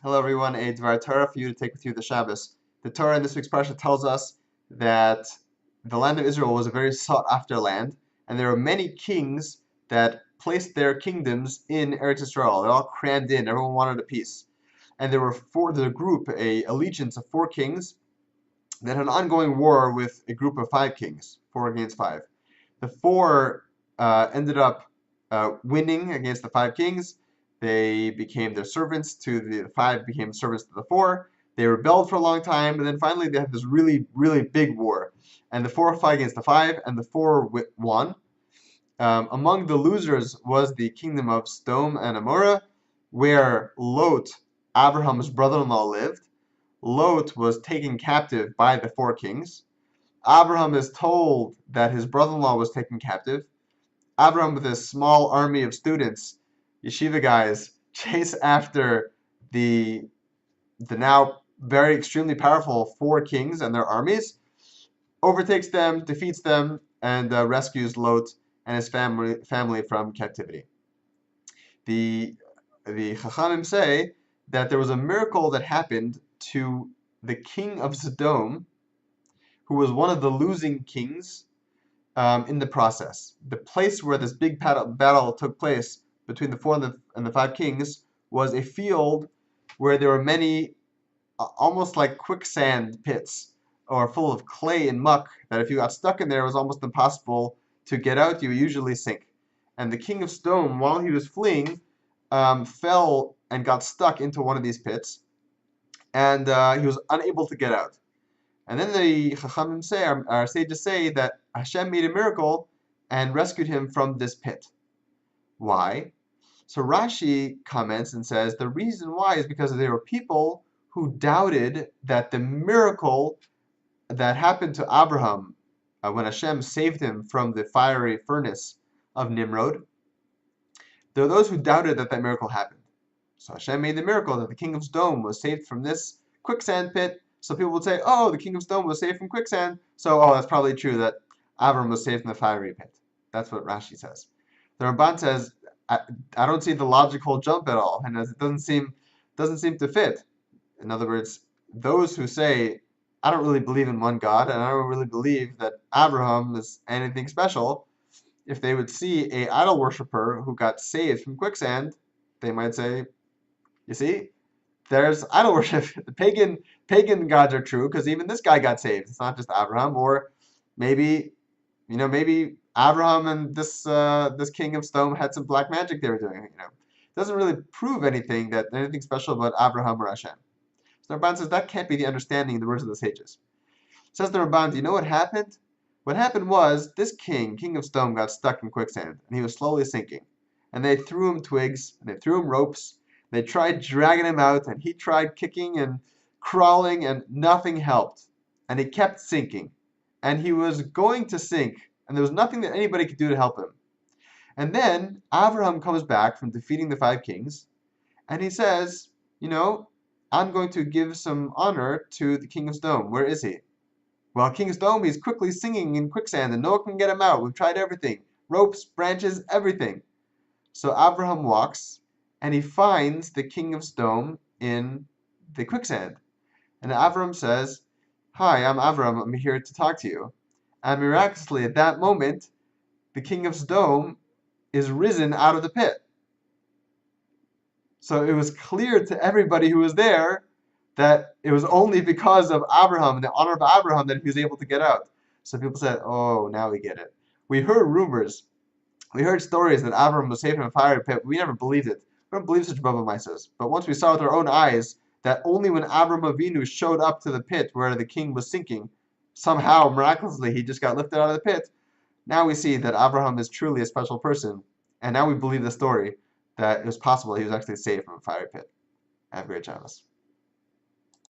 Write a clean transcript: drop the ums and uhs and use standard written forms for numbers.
Hello everyone, a Dvar Torah for you to take with you the Shabbos. The Torah in this week's parsha tells us that the land of Israel was a very sought-after land, and there were many kings that placed their kingdoms in Eretz Israel. They all crammed in, everyone wanted a piece. And there were the group, a allegiance of 4 kings, that had an ongoing war with a group of 5 kings, 4 against 5. The 4 ended up winning against the 5 kings. They became their servants to the 5 became servants to the 4. They rebelled for a long time, and then finally they had this really, really big war. And the 4 fought against the 5, and the 4 won. Among the losers was the kingdom of Sodom and Amorah, where Lot, Abraham's brother-in-law, lived. Lot was taken captive by the 4 kings. Abraham is told that his brother-in-law was taken captive. Abraham, with his small army of students, yeshiva guys, chase after the now very extremely powerful 4 kings and their armies, overtakes them, defeats them, and rescues Lot and his family from captivity. The Chachamim say that there was a miracle that happened to the king of Sodom, who was one of the losing kings in the process. The place where this big battle took place between the 4 and the 5 kings was a field where there were many almost like quicksand pits, or full of clay and muck, that if you got stuck in there it was almost impossible to get out. You would usually sink. And the king of Sodom, while he was fleeing, fell and got stuck into one of these pits, and he was unable to get out. And then the Chachamim say, our sages say, that Hashem made a miracle and rescued him from this pit. Why? So Rashi comments and says the reason why is because there were people who doubted that the miracle that happened to Abraham when Hashem saved him from the fiery furnace of Nimrod, there were those who doubted that that miracle happened. So Hashem made the miracle that the king of Sodom was saved from this quicksand pit. So people would say, oh, the king of Sodom was saved from quicksand, so that's probably true that Avram was saved from the fiery pit. That's what Rashi says. The Ramban says, I don't see the logical jump at all, and it doesn't seem to fit. In other words, those who say, I don't really believe in one God, and I don't really believe that Abraham is anything special, if they would see a idol worshiper who got saved from quicksand, they might say, you see, there's idol worship. The pagan gods are true because even this guy got saved. It's not just Abraham. Or maybe Abraham and this king of Sodom had some black magic they were doing. It doesn't really prove anything special about Abraham or Hashem. So the Ramban says that can't be the understanding in the words of the sages. Says the Ramban, do you know what happened? What happened was this king of Sodom, got stuck in quicksand, and he was slowly sinking. And they threw him twigs, and they threw him ropes. They tried dragging him out, and he tried kicking and crawling, and nothing helped. And he kept sinking. And he was going to sink, and there was nothing that anybody could do to help him. And then Abraham comes back from defeating the 5 kings, and he says, I'm going to give some honor to the king of Sodom. Where is he? Well, King of Sodom, he's quickly sinking in quicksand, and no one can get him out. We've tried everything. Ropes, branches, everything. So Abraham walks, and he finds the king of Sodom in the quicksand. And Abraham says, hi, I'm Abraham. I'm here to talk to you. And miraculously, at that moment, the king of Sodom is risen out of the pit. So it was clear to everybody who was there that it was only because of Abraham and the honor of Abraham that he was able to get out. So people said, oh, now we get it. We heard rumors. We heard stories that Abraham was saved from a fiery pit. We never believed it. We don't believe such Baba Misas. But once we saw with our own eyes that only when Abraham Avinu showed up to the pit where the king was sinking, somehow, miraculously, he just got lifted out of the pit. Now we see that Abraham is truly a special person. And now we believe the story that it was possible he was actually saved from a fiery pit. Have a great Shabbos.